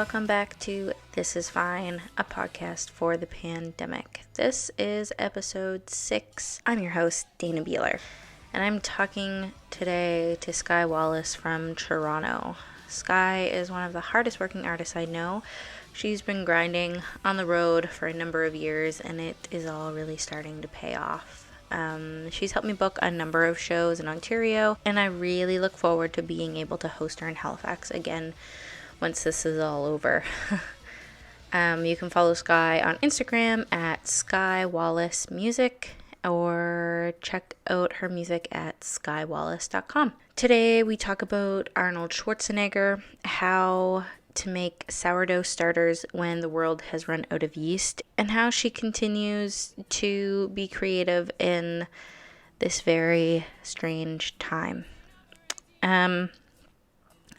welcome back to This Is Fine, a podcast for the pandemic. This is episode 6. I'm your host, Dana Beeler, and I'm talking today to Skye Wallace from Toronto. Skye is one of the hardest working artists I know. She's been grinding on the road for a number of years, and it is all really starting to pay off. She's helped me book a number of shows in Ontario, and I really look forward to being able to host her in Halifax again once this is all over. You can follow Skye on Instagram at Skye Wallace Music, or check out her music at skyewallace.com. Today we talk about Arnold Schwarzenegger, how to make sourdough starters when the world has run out of yeast, and how she continues to be creative in this very strange time.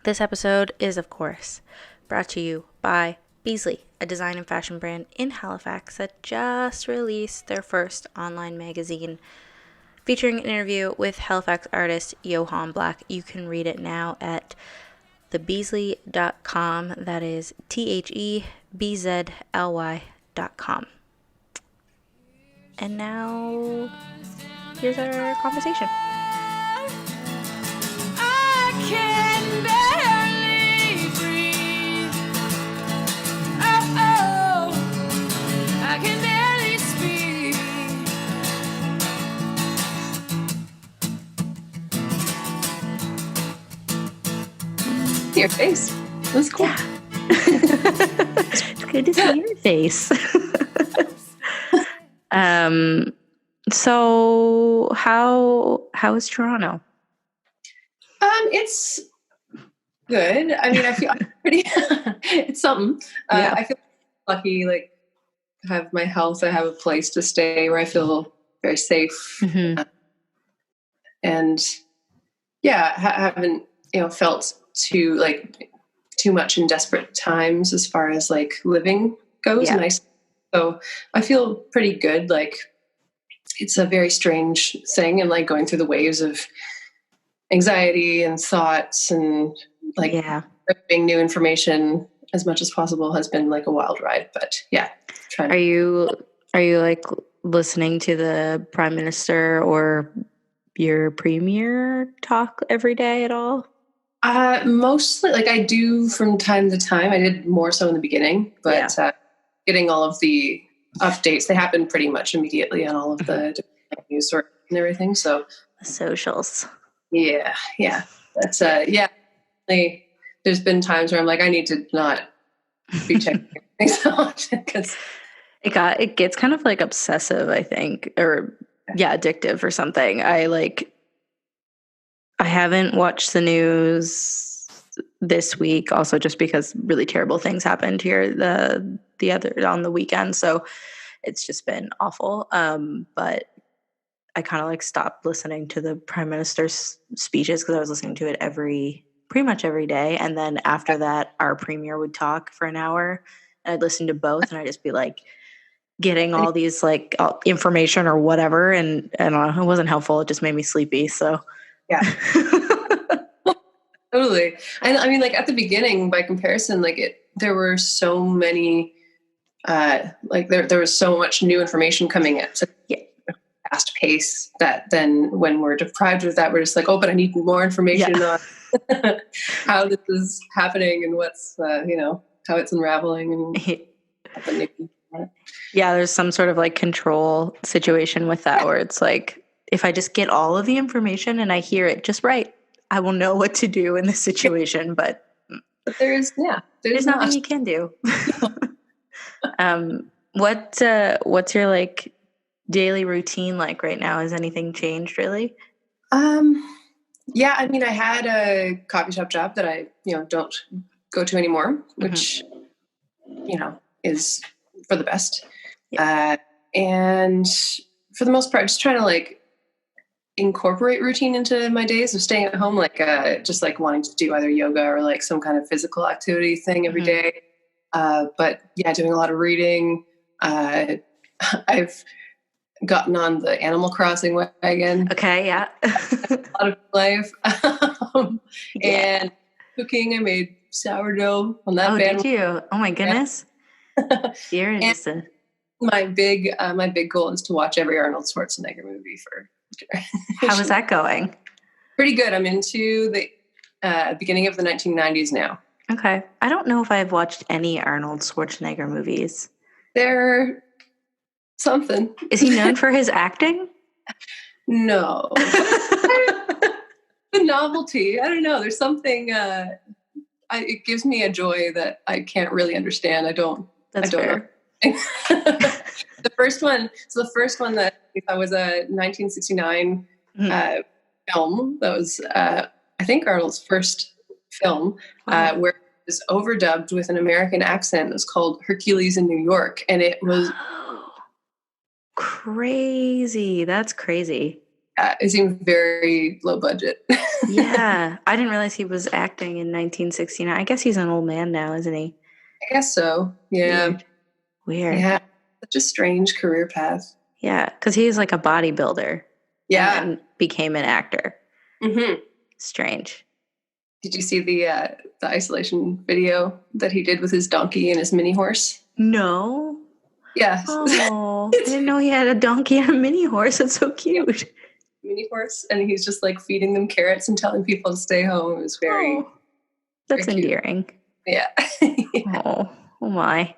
This episode is, of course, brought to you by Beasley, a design and fashion brand in Halifax that just released their first online magazine featuring an interview with Halifax artist Johan Black. You can read it now at thebeasley.com. That is THEBZLY.com. And now, here's our conversation. I can barely breathe. Oh, I can barely speak. Your face. That's cool. Yeah. It's good to see your face. So how is Toronto? It's good. I mean, I feel pretty. It's something. Yeah. I feel lucky. Like, I have my health. I have a place to stay where I feel very safe. Mm-hmm. And yeah, haven't felt too much in desperate times as far as like living goes. Yeah. And so I feel pretty good. Like, it's a very strange thing, and like going through the waves of anxiety and thoughts and like gripping new information as much as possible has been like a wild ride. But yeah, Are you like listening to the Prime Minister or your Premier talk every day at all? Mostly, like, I do from time to time. I did more so in the beginning, but getting all of the updates, they happen pretty much immediately on all of the different news sources and everything. So The socials. yeah, that's there's been times where I'm like, I need to not be checking things so much because it gets kind of like obsessive, I think, or addictive or something. I haven't watched the news this week, also just because really terrible things happened here the other on the weekend, so it's just been awful. But I kind of like stopped listening to the Prime Minister's speeches because I was listening to it pretty much every day, and then after that, our Premier would talk for an hour, and I'd listen to both, and I'd just be like getting all these like information or whatever, and it wasn't helpful. It just made me sleepy. So yeah. Totally. And I mean, like, at the beginning, by comparison, like there were so many, there was so much new information coming at such a fast pace that then when we're deprived of that, we're just like, oh, but I need more information on how this is happening and what's, how it's unraveling and happening. Yeah, there's some sort of like control situation with that where it's like, if I just get all of the information and I hear it just right, I will know what to do in this situation. But there's nothing you can do. What's your like daily routine like right now? Has anything changed really? Yeah, I mean, I had a coffee shop job that I, don't go to anymore, which, is for the best. Yeah. And for the most part, just trying to like incorporate routine into my days of staying at home, like just like wanting to do either yoga or like some kind of physical activity thing every day. But yeah, doing a lot of reading. I've gotten on the Animal Crossing wagon. Okay, yeah. A lot of life. And cooking. I made sourdough on that Oh, band. did you? Oh my goodness. You're just a... My big goal is to watch every Arnold Schwarzenegger movie for. How is that going? Pretty good. I'm into the beginning of the 1990s now. Okay. I don't know if I've watched any Arnold Schwarzenegger movies. They're something. Is he known for his acting? No. The novelty. I don't know. There's something. It gives me a joy that I can't really understand. I don't fair. know. The first one that I was a 1969 film. That was, I think, Arnold's first film, where it was overdubbed with an American accent. It was called Hercules in New York, and it was crazy. That's crazy. It seemed very low budget. Yeah, I didn't realize he was acting in 1969. I guess he's an old man now, isn't he? I guess so. Yeah. Weird. Yeah. Such a strange career path. Yeah, because he's like a bodybuilder. Yeah. And became an actor. Mm-hmm. Strange. Did you see the isolation video that he did with his donkey and his mini horse? No. Yeah. Oh, I didn't know he had a donkey and a mini horse. It's so cute. Mini horse, and he's just like feeding them carrots and telling people to stay home. It was very that's very endearing. Yeah. Oh my.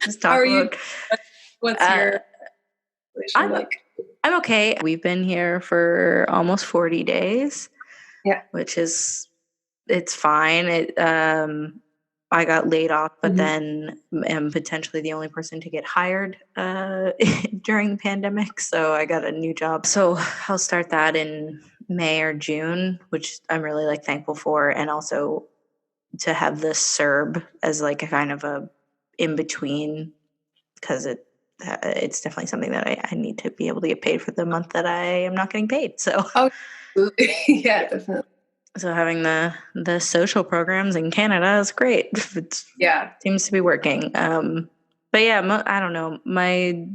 Just talk How are about, you? What's your relation like? I'm okay. We've been here for almost 40 days. Yeah. Which is, it's fine. I got laid off, but then am potentially the only person to get hired during the pandemic. So I got a new job. So I'll start that in May or June, which I'm really like thankful for. And also to have the CERB as like a kind of a in between, because it's definitely something that I need to be able to get paid for the month that I am not getting paid. So yeah, definitely. So having the social programs in Canada is great. It seems to be working. But yeah, I don't know. My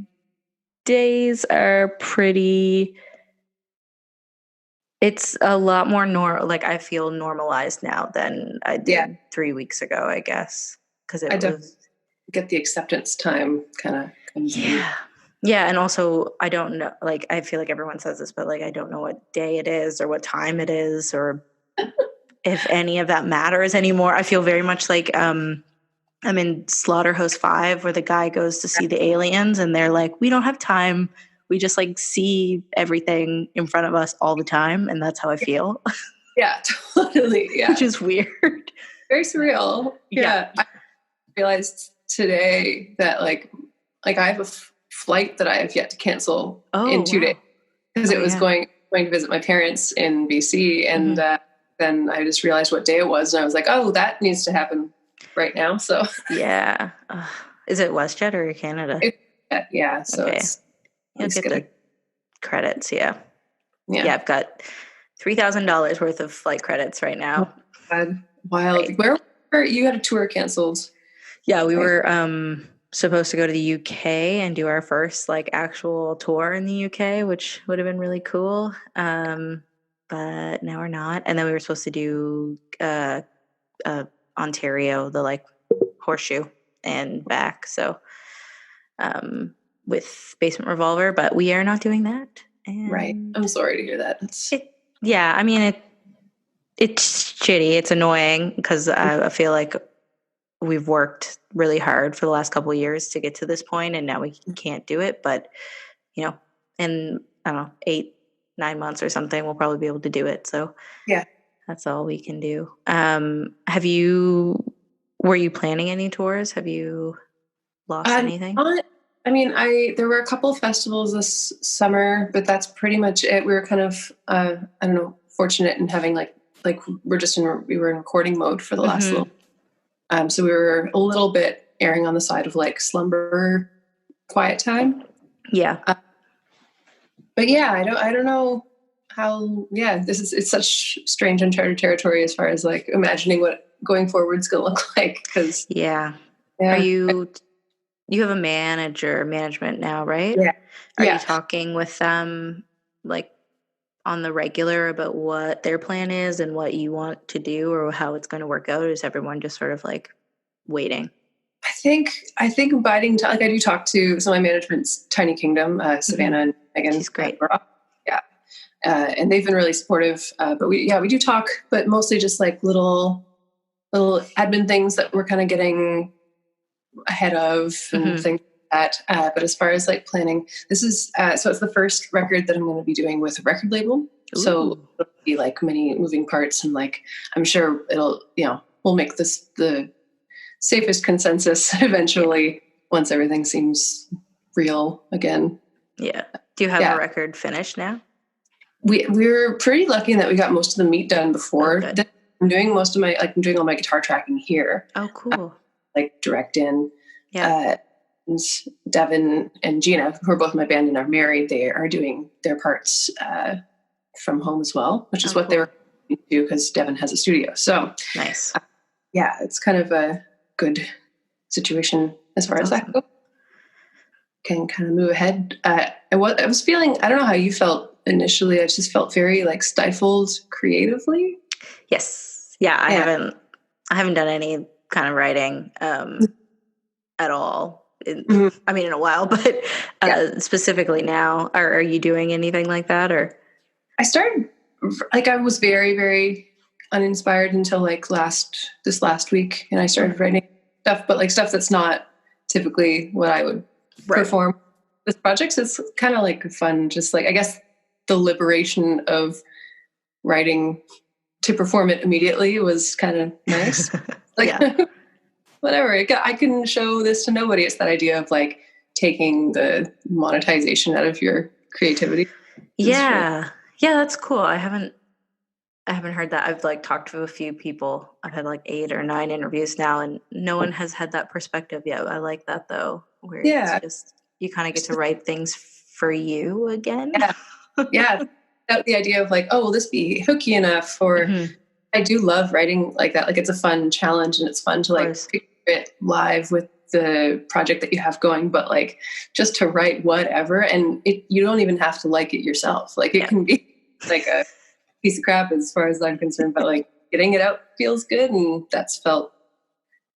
days are pretty. It's a lot more like I feel normalized now than I did 3 weeks ago, I guess, because I get the acceptance time kind of comes in. Yeah, and also I don't know. Like I feel like everyone says this, but like I don't know what day it is or what time it is or if any of that matters anymore. I feel very much like I'm in Slaughterhouse 5 where the guy goes to see the aliens and they're like, we don't have time. We just like see everything in front of us all the time. And that's how I feel. Yeah, totally. Yeah. Which is weird. Very surreal. Yeah. I realized today that like I have a flight that I have yet to cancel in 2 days because it was going to visit my parents in BC. And then I just realized what day it was. And I was like, oh, that needs to happen right now. So yeah. Is it WestJet or Canada? Yeah. So you'll get the credits. Yeah. I've got $3,000 worth of flight credits right now. God, wild. Right. Where you had a tour canceled? Yeah, we were supposed to go to the UK and do our first like actual tour in the UK, which would have been really cool. But now we're not. And then we were supposed to do Ontario, the like horseshoe and back. So with Basement Revolver, but we are not doing that. And right. I'm sorry to hear that. I mean, it's shitty. It's annoying because I feel like we've worked really hard for the last couple of years to get to this point, and now we can't do it. But, you know, in, I don't know, 8-9 months or something, we'll probably be able to do it. So yeah, that's all we can do. Were you planning any tours? Have you lost anything? There were a couple of festivals this summer, but that's pretty much it. We were kind of, I don't know, fortunate in having like we were in recording mode for the last little. So we were a little bit erring on the side of like slumber, quiet time. Yeah. But yeah, I don't know how. Yeah, it's such strange uncharted territory as far as like imagining what going forward is going to look like. Because are you have a management now, right? Yeah. Are you talking with them like on the regular about what their plan is and what you want to do or how it's going to work out? Or is everyone just sort of like waiting? I think biding time, like I do talk to some of my management's Tiny Kingdom, Savannah and Megan. She's great. Yeah. And they've been really supportive. But we do talk, but mostly just like little admin things that we're kind of getting ahead of and things like that. But as far as like planning, this is, so it's the first record that I'm going to be doing with a record label. Ooh. So it'll be like many moving parts, and like, I'm sure it'll, we'll make this the safest consensus eventually once everything seems real again. Yeah. Do you have a record finished now? We're pretty lucky in that we got most of the meat done before. I'm doing most of I'm doing all my guitar tracking here. Oh, cool. Like direct in. Yeah. And Devin and Gina, who are both in my band and are married, they are doing their parts from home as well, which is what they were going to do because Devin has a studio. So nice. It's kind of a good situation as far as that goes. Can kind of move ahead. I was feeling, I don't know how you felt initially. I just felt very like stifled creatively. Yes. Yeah. I haven't done any kind of writing at all. In a while, but specifically now, are you doing anything like that? Or I started, like, I was very, very uninspired until like this last week, and I started writing stuff, but like stuff that's not typically what I would perform with projects. It's kind of like fun, just like, I guess the liberation of writing to perform it immediately was kind of nice. Like, whatever, I can show this to nobody. It's that idea of like taking the monetization out of your creativity. Yeah, that's cool. I haven't heard that. I've like talked to a few people. I've had like 8 or 9 interviews now, and no one has had that perspective yet. I like that though, where it's just you kind of get to write things for you again. Yeah. The idea of like, oh, will this be hooky enough? Or I do love writing like that. Like, it's a fun challenge, and it's fun to like figure it live with the project that you have going, but like just to write whatever, and you don't even have to like it yourself. Like, it can be like a piece of crap as far as I'm concerned, but like getting it out feels good, and that's felt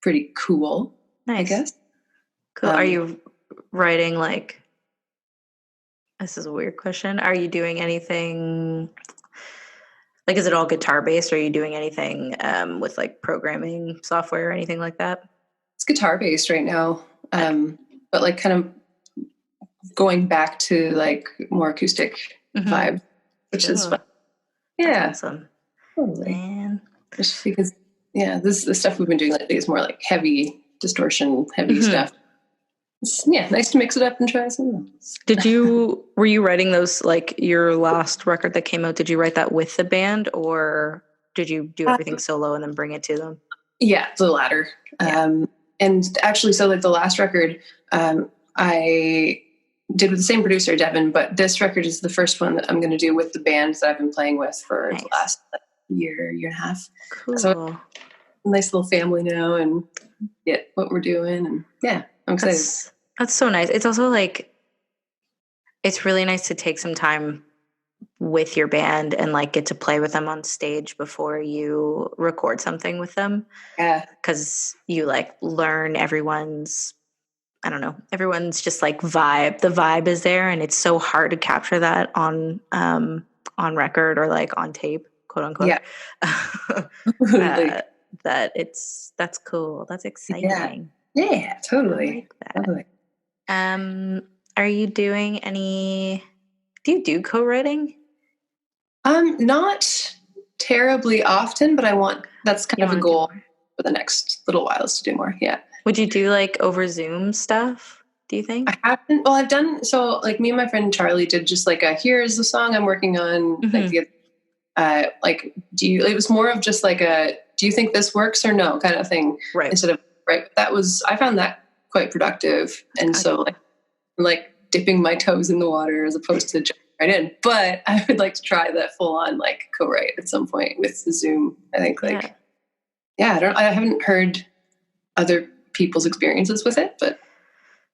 pretty cool. Nice. I guess. Cool. Are you writing like, this is a weird question, are you doing anything like, is it all guitar based? Or are you doing anything with like programming software or anything like that? It's guitar based right now. But like kind of going back to like more acoustic vibe, which is fun. Yeah. That's awesome. Totally. Man. Just because, the stuff we've been doing lately is more like heavy distortion, heavy stuff. It's, nice to mix it up and try something else. Were you writing those, like your last record that came out, did you write that with the band, or did you do everything solo and then bring it to them? Yeah, the latter. And actually, so like the last record, I did with the same producer, Devin, but this record is the first one that I'm going to do with the band that I've been playing with for the last year and a half. Cool. So nice little family now, and get what we're doing, and I'm excited. That's so nice. It's also like, it's really nice to take some time with your band and like get to play with them on stage before you record something with them. Yeah. Because you like learn everyone's just like vibe. The vibe is there, and it's so hard to capture that on record or like on tape, quote unquote. Yeah. That's cool. That's exciting. Yeah, totally. I like that. Totally. Are you doing do you do co-writing? Not terribly often, but that's kind of a goal for the next little while, is to do more. Yeah. Would you do like over Zoom stuff, do you think? I haven't. Well, I've done, so like me and my friend Charlie did just like here's the song I'm working on. Like it was more of just like do you think this works or no kind of thing. Right. Instead of, I found that quite productive. And so like dipping my toes in the water as opposed to jumping right in. But I would like to try that full on like co-write at some point with the Zoom. I think I haven't heard other people's experiences with it, but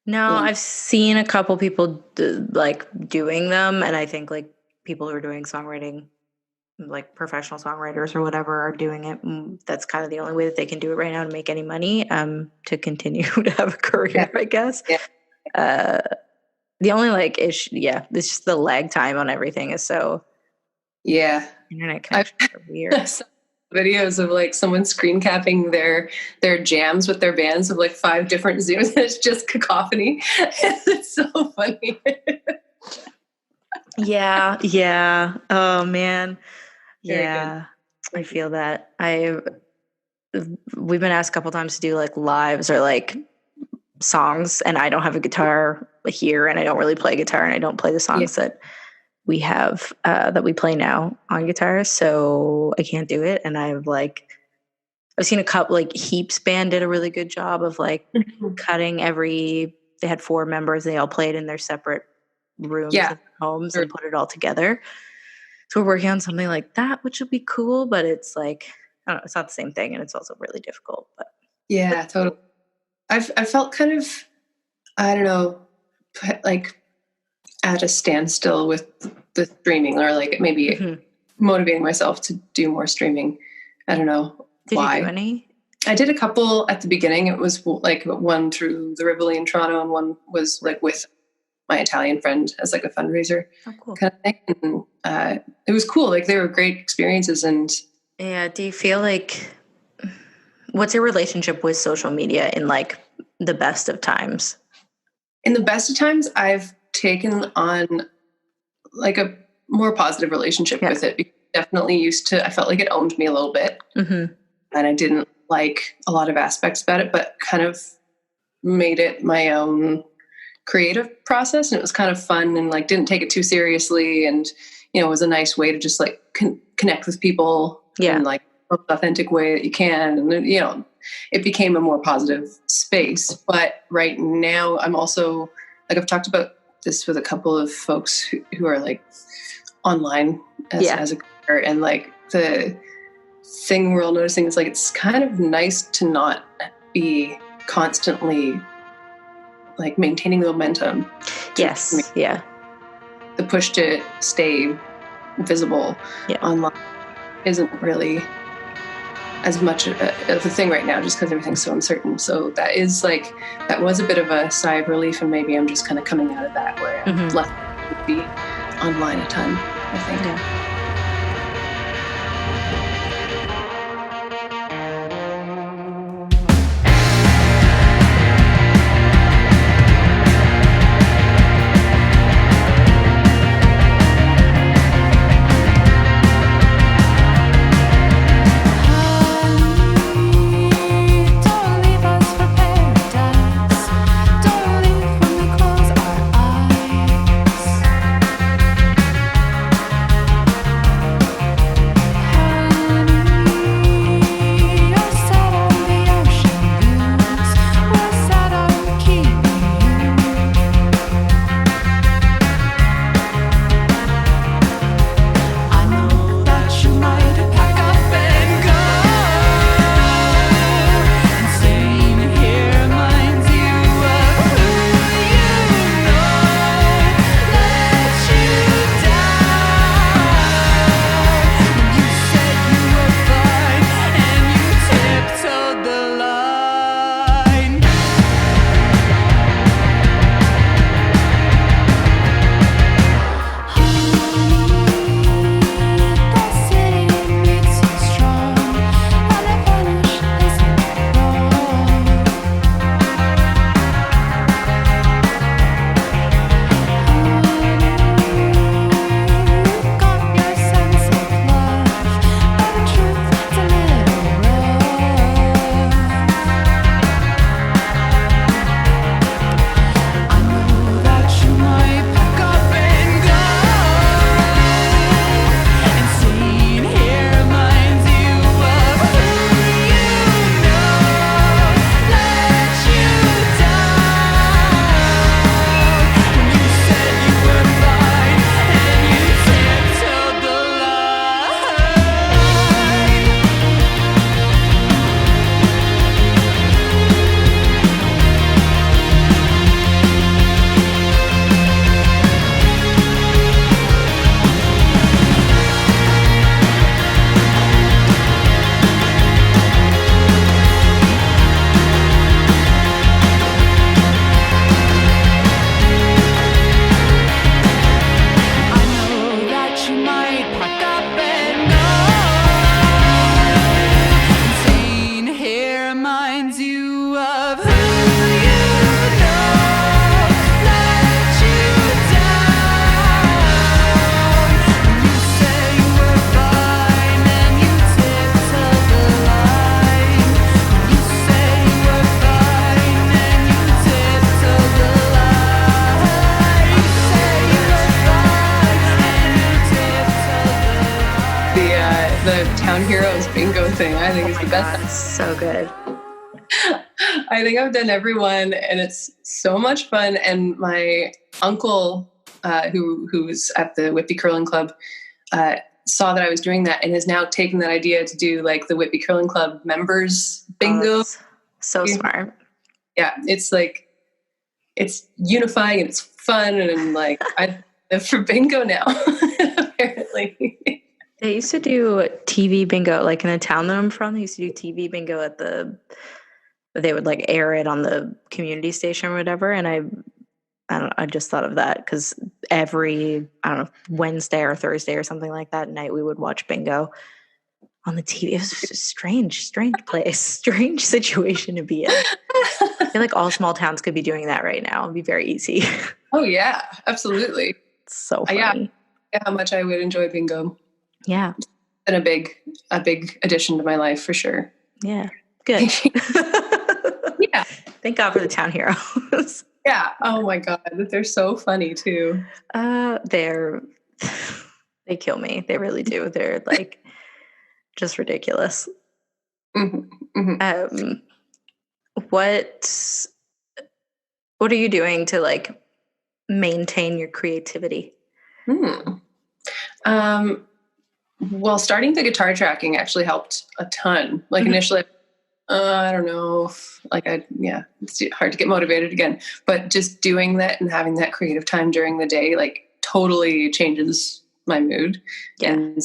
no, I've seen a couple people like doing them, and I think like people who are doing songwriting, like professional songwriters or whatever, are doing it. That's kind of the only way that they can do it right now to make any money, to continue to have a career, I guess. Yeah. The only like issue, it's just the lag time on everything is so. Yeah. Internet connections are weird. Videos of like someone screen capping their jams with their bands of like 5 different Zooms. It's just cacophony. It's so funny. Yeah. Oh man. Very Yeah. I feel that. We've been asked a couple times to do like lives or like songs, and I don't have a guitar here, and I don't really play guitar, and I don't play the songs that we have that we play now on guitar, so I can't do it. And I've seen a couple, like Heaps band did a really good job of like cutting they had 4 members, they all played in their separate rooms and homes and put it all together. So we're working on something like that, which would be cool, but it's like, I don't know, it's not the same thing, and it's also really difficult. But yeah, totally. I felt kind of, I don't know, like at a standstill with the streaming, or like maybe motivating myself to do more streaming. I don't know why. Did you do any? I did a couple at the beginning. It was like one through the Rivoli in Toronto, and one was like with my Italian friend as like a fundraiser kind of thing. And it was cool. Like they were great experiences. And yeah, do you feel like, what's your relationship with social media in like the best of times? In the best of times, I've taken on like a more positive relationship with it. Because definitely I felt like it owned me a little bit. And I didn't like a lot of aspects about it, but kind of made it my own creative process. And it was kind of fun, and like didn't take it too seriously. And, it was a nice way to just like connect with people in like the most authentic way that you can. And, it became a more positive space. But right now I'm also like, I've talked about this with a couple of folks who are like online as a career, and like the thing we're all noticing is like, it's kind of nice to not be constantly like maintaining the momentum. Yes. Yeah. The push to stay visible online isn't really as much of a thing right now, just because everything's so uncertain. So that was a bit of a sigh of relief, and maybe I'm just kind of coming out of that, where I'm left to be online a ton, I think. Yeah. the Town Heroes bingo thing. I think is the best. God, so good. I think I've done every one, and it's so much fun. And my uncle, who's at the Whitby Curling Club, saw that I was doing that and has now taken that idea to do like the Whitby Curling Club members bingo. Oh, so smart. Yeah, it's like, it's unifying and it's fun, and like I live for bingo now. Apparently. They used to do TV bingo, like in the town that I'm from. They used to do TV bingo they would like air it on the community station or whatever. And I just thought of that because every, Wednesday or Thursday or something like that night, we would watch bingo on the TV. It was a strange place, strange situation to be in. I feel like all small towns could be doing that right now. It'd be very easy. Oh yeah, absolutely. It's so funny. Yeah, how much I would enjoy bingo. Yeah. It's been a big addition to my life for sure. Yeah. Good. Yeah. Thank God for the Town Heroes. Yeah. Oh my God. They're so funny too. They kill me. They really do. They're like just ridiculous. Mm-hmm. Mm-hmm. What are you doing to like maintain your creativity? Well, starting the guitar tracking actually helped a ton. Like initially, I don't know, it's hard to get motivated again, but just doing that and having that creative time during the day, like totally changes my mood. Yeah. And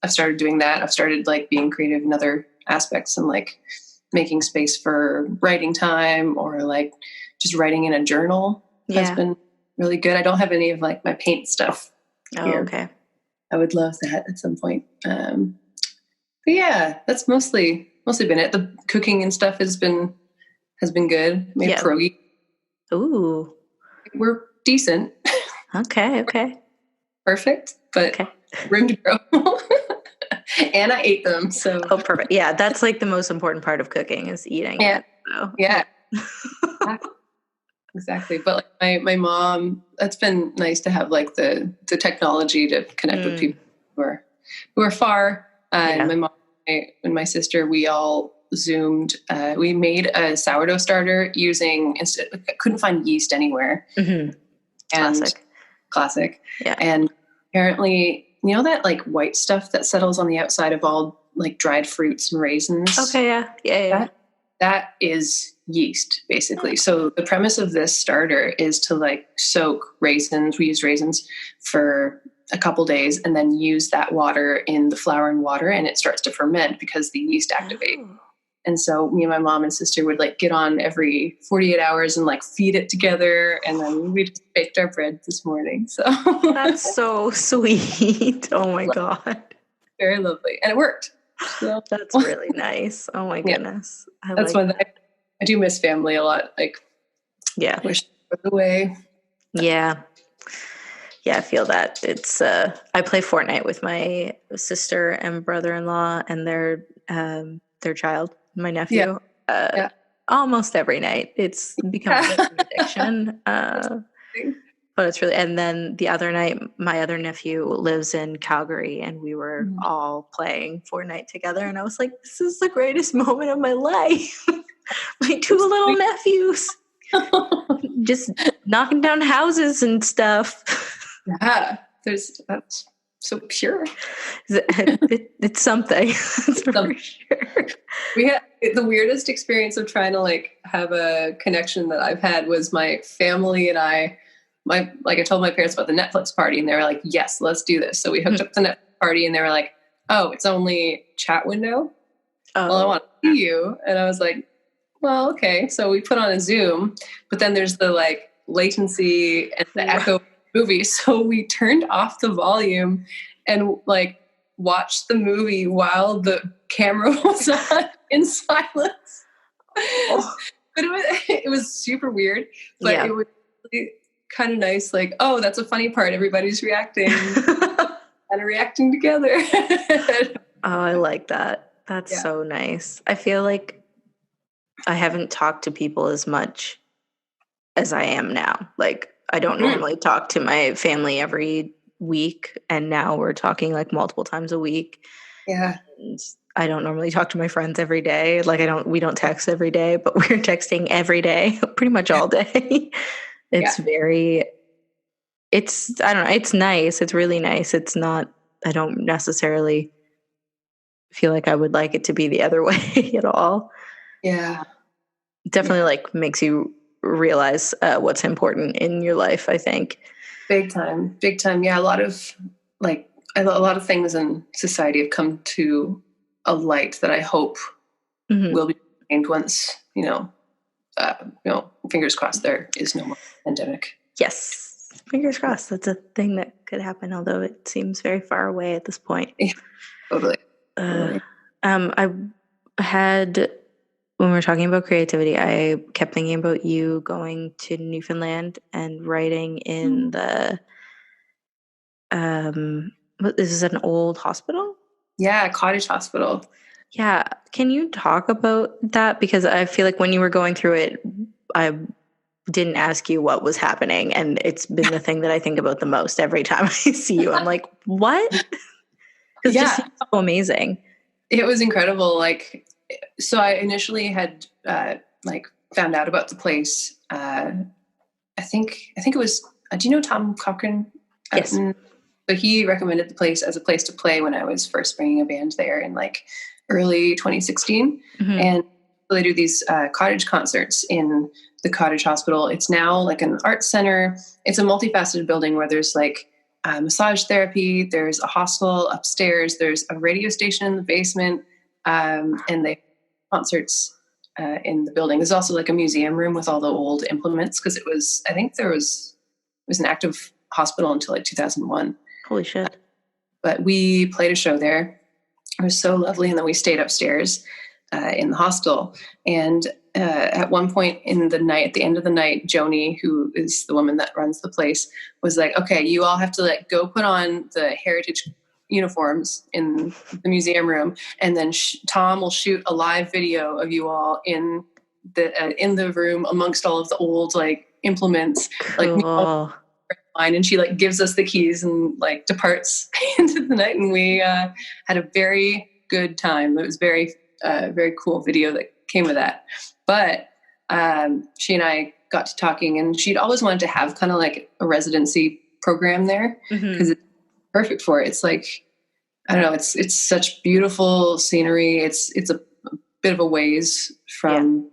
I've started doing that. I've started like being creative in other aspects and like making space for writing time or like just writing in a journal has been really good. I don't have any of like my paint stuff here. Oh, okay. I would love that at some point. But yeah, that's mostly been it. The cooking and stuff has been good. Made pierogi. Ooh. We're decent. Okay. Perfect, but room to grow. And I ate them, so. Oh, perfect. Yeah, that's like the most important part of cooking is eating. Yeah. It, so. Yeah. Exactly. But like my mom, that's been nice to have like the technology to connect with people who are far. And my mom and my sister, we all Zoomed. We made a sourdough starter using, couldn't find yeast anywhere. Mm-hmm. Classic. Yeah. And apparently, you know that like white stuff that settles on the outside of all like dried fruits and raisins? Okay, yeah. That is yeast, basically. So the premise of this starter is to like soak raisins. We use raisins for a couple days and then use that water in the flour and water, and it starts to ferment because the yeast activate. Oh. And so me and my mom and sister would like get on every 48 hours and like feed it together. And then we just baked our bread this morning. So that's so sweet. Oh my God. Very lovely. And it worked. So that's really nice. Oh my goodness. That's one that I do miss family a lot. Like, wish for the way. Yeah. Yeah, I feel that. It's I play Fortnite with my sister and brother-in-law and their child, my nephew. Almost every night. It's become a bit of an addiction. But it's really, and then the other night, my other nephew lives in Calgary and we were all playing Fortnite together. And I was like, this is the greatest moment of my life. My two little nephews just knocking down houses and stuff. Yeah, that's so pure. It's something. That's for sure. We had the weirdest experience of trying to like have a connection that I've had was my family and I told my parents about the Netflix party and they were like, yes, let's do this. So we hooked up the Netflix party and they were like, oh, it's only chat window. Oh. Well, I want to see you. And I was like, well, okay. So we put on a Zoom, but then there's the like latency and the echo of the movie. So we turned off the volume and like watched the movie while the camera was on in silence. Oh. But it was super weird, but it was really kind of nice. Like, oh, that's a funny part. Everybody's reacting and reacting together. Oh, I like that. That's so nice. I feel like I haven't talked to people as much as I am now. Like, I don't normally talk to my family every week, and now we're talking like multiple times a week. Yeah. I don't normally talk to my friends every day. Like we don't text every day, but we're texting every day, pretty much all day. It's I don't know. It's nice. It's really nice. It's not, I don't necessarily feel like I would like it to be the other way at all. Yeah. Definitely like makes you realize what's important in your life, I think. Big time. Yeah. A lot of things in society have come to a light that I hope will be gained once, fingers crossed there is no more pandemic. Yes. Fingers crossed. That's a thing that could happen, although it seems very far away at this point. Yeah, totally. I had, when we were talking about creativity, I kept thinking about you going to Newfoundland and writing in the, this is an old hospital? Yeah, Cottage Hospital. Yeah. Can you talk about that? Because I feel like when you were going through it, I didn't ask you what was happening, and it's been the thing that I think about the most every time I see you. I'm like, what? Because it just seems so amazing. It was incredible. Like, so I initially had found out about the place. I think it was. Do you know Tom Cochran? Yes. So he recommended the place as a place to play when I was first bringing a band there in like early 2016, and they do these cottage concerts in the Cottage Hospital. It's now like an art center. It's a multifaceted building where there's like massage therapy, there's a hostel upstairs, there's a radio station in the basement, and they have concerts in the building. There's also like a museum room with all the old implements, because it was an active hospital until like 2001. Holy shit. But we played a show there. It was so lovely. And then we stayed upstairs in the hostel. And at one point in the night, at the end of the night, Joni, who is the woman that runs the place, was like, okay, you all have to like go put on the heritage uniforms in the museum room. And then Tom will shoot a live video of you all in the room amongst all of the old like implements. Cool. Like, and she like gives us the keys and like departs into the night, and we had a very good time. It was very very cool video that came with that. But she and I got to talking, and she'd always wanted to have kind of like a residency program there, because it's perfect for it. It's like, I don't know, it's such beautiful scenery. It's a bit of a ways from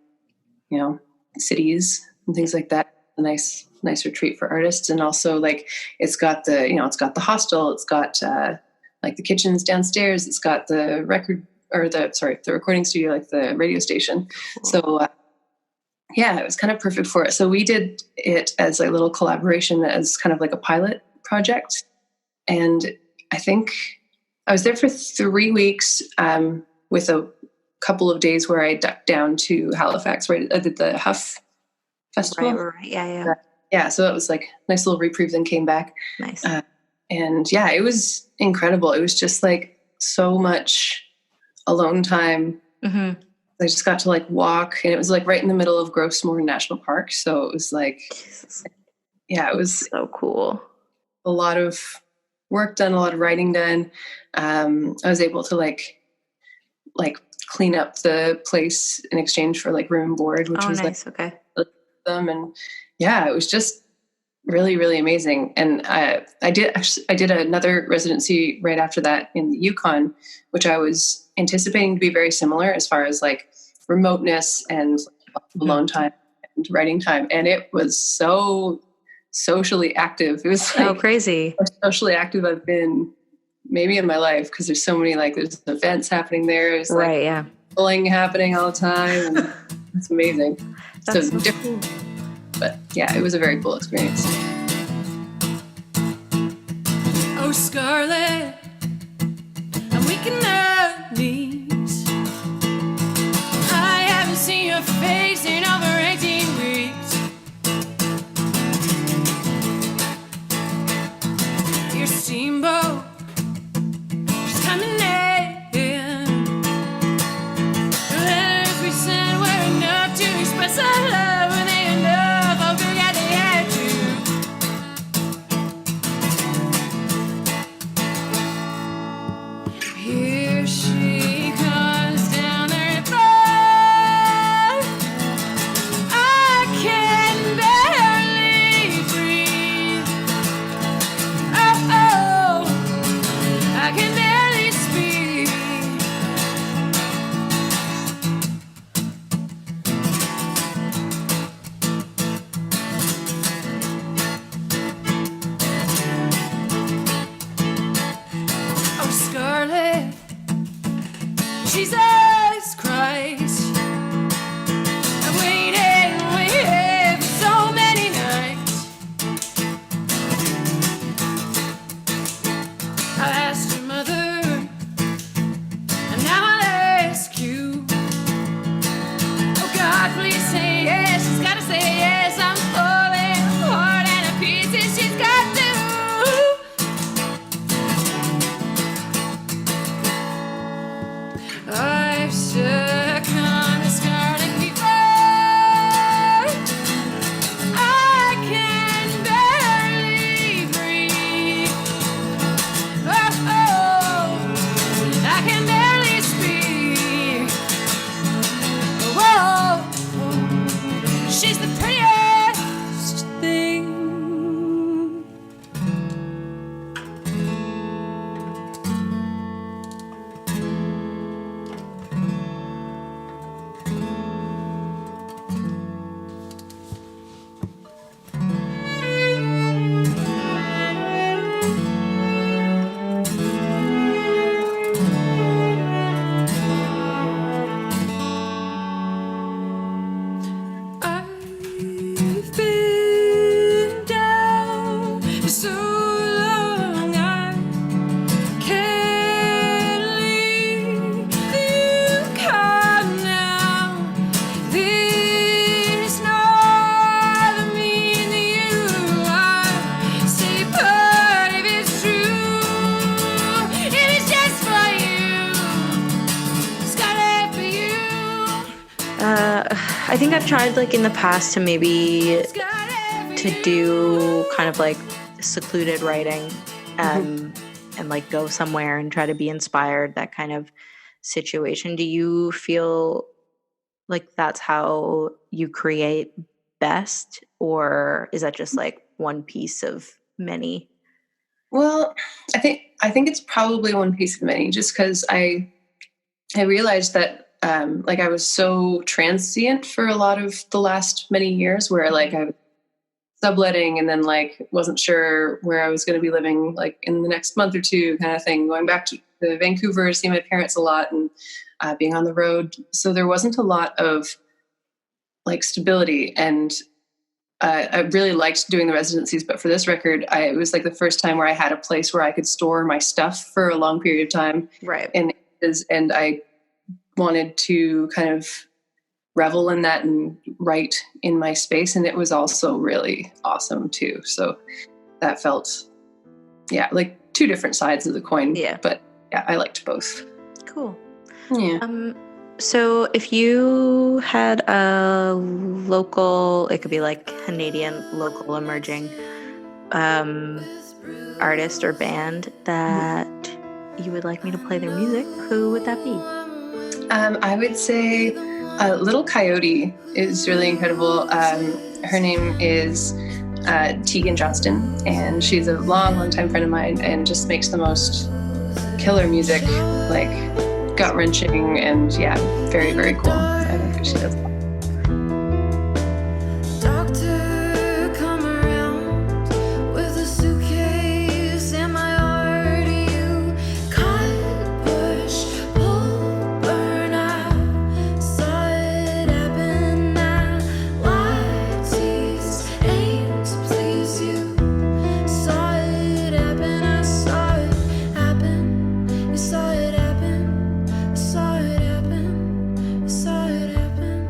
cities and things like that. A nice retreat for artists. And also like it's got the hostel, it's got like the kitchens downstairs, it's got the the recording studio, like the radio station. Cool. So it was kind of perfect for it. So we did it as a little collaboration, as kind of like a pilot project. And I think I was there for 3 weeks with a couple of days where I ducked down to Halifax, where I did the Huff Festival. Right. Yeah, so it was like a nice little reprieve, then came back. Nice. And yeah, it was incredible. It was just like so much alone time. I just got to like walk, and it was like right in the middle of Grossmoor National Park. So it was like, it was so cool. A lot of work done, a lot of writing done. I was able to like clean up the place in exchange for like room and board, which was nice. Like them. And yeah, it was just really, really amazing. And I did another residency right after that in the Yukon, which I was anticipating to be very similar as far as like remoteness and alone time and writing time. And it was so socially active. It was like crazy. The most socially active I've been maybe in my life, because there's so many, like there's events happening there. There's like bowling happening all the time. And it's amazing. That's so cool. But yeah, it was a very cool experience. Oh, Scarlet, I'm weak in the knees. I haven't seen your face in over 18 weeks. Your steamboat is coming in. The letters we sent were enough to express our love. Here she comes down the road, I can barely breathe. Oh, oh, I can barely speak. Oh, Scarlet, Jesus Christ, I've waited for so many nights. I asked your mother, and now I'll ask you. Oh God, please say yes. She's gotta say yes. I'm falling apart and to pieces. She's got to. I've succumbed to scarlet fever. I can barely breathe. Oh, oh, I can barely speak. Whoa, she's the prettiest thing. I've been down for so long I can't leave you calm now. This no other mean that you are. Say, but if it's true, if it's just for you, Scarlet, for you. I think I've tried like in the past to maybe Scarlet, for to do kind of like secluded writing and like go somewhere and try to be inspired, that kind of situation. Do you feel like that's how you create best, or is that just like one piece of many? Well, I think it's probably one piece of many, just because I realized that like I was so transient for a lot of the last many years, where like I was subletting and then like wasn't sure where I was going to be living like in the next month or two, kind of thing, going back to Vancouver, seeing my parents a lot, and being on the road. So there wasn't a lot of like stability, and I really liked doing the residencies, but for this record, it was like the first time where I had a place where I could store my stuff for a long period of time. Right. And I wanted to kind of revel in that and write in my space. And it was also really awesome too. So that felt, like two different sides of the coin. Yeah. But yeah, I liked both. Cool. Yeah. So if you had a local, it could be like Canadian local emerging artist or band that you would like me to play their music, who would that be? I would say Little Coyote is really incredible. Her name is Tegan Johnston, and she's a long time friend of mine, and just makes the most killer music, like gut-wrenching, and very, very cool. I like what she does. Doctor, come around with a suitcase. Am I already you? Cut, push, pull, burn out. Saw it happen now. Why tease? Aim to please you. Saw it happen. I saw it happen. You saw it happen. I saw it happen. I saw it happen.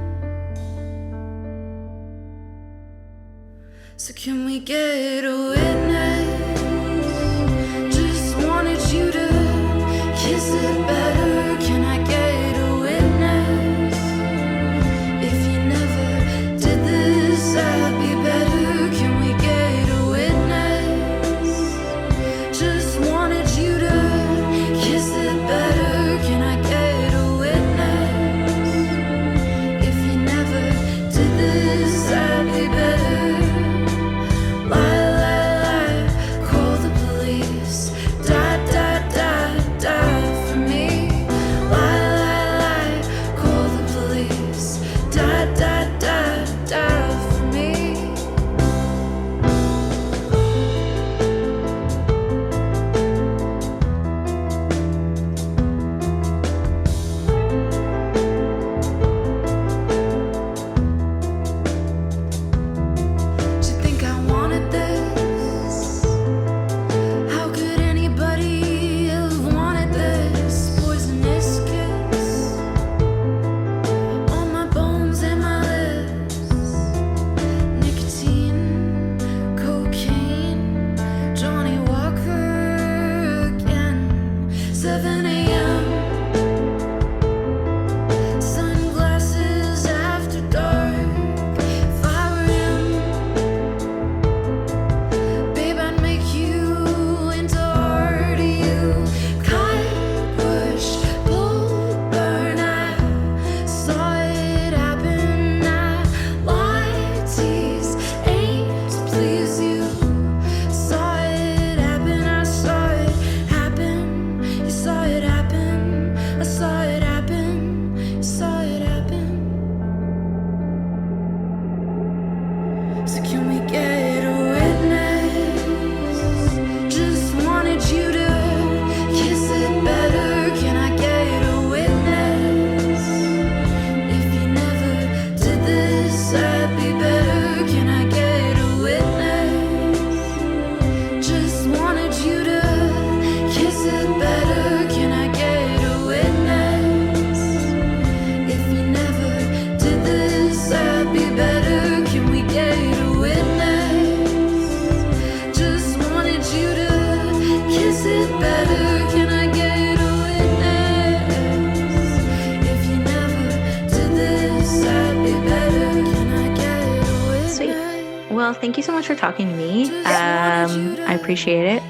Well, thank you so much for talking to me. I appreciate it.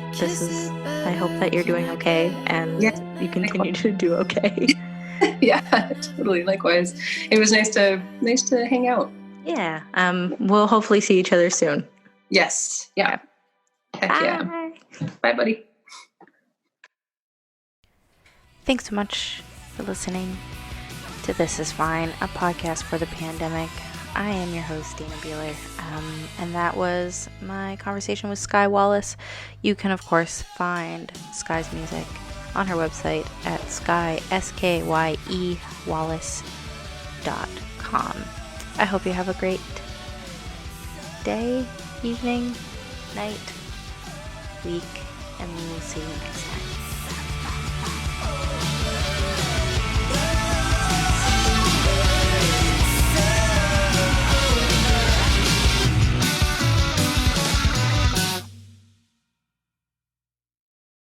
I hope that you're doing okay and you continue to do okay. Yeah, totally. Likewise. It was nice to hang out. Yeah. We'll hopefully see each other soon. Yes. Yeah. Heck yeah. Bye, buddy. Thanks so much for listening to This Is Fine, a podcast for the pandemic. I am your host, Dana Beeler, and that was my conversation with Skye Wallace. You can, of course, find Skye's music on her website at skyewallace.com. I hope you have a great day, evening, night, week, and we will see you next time.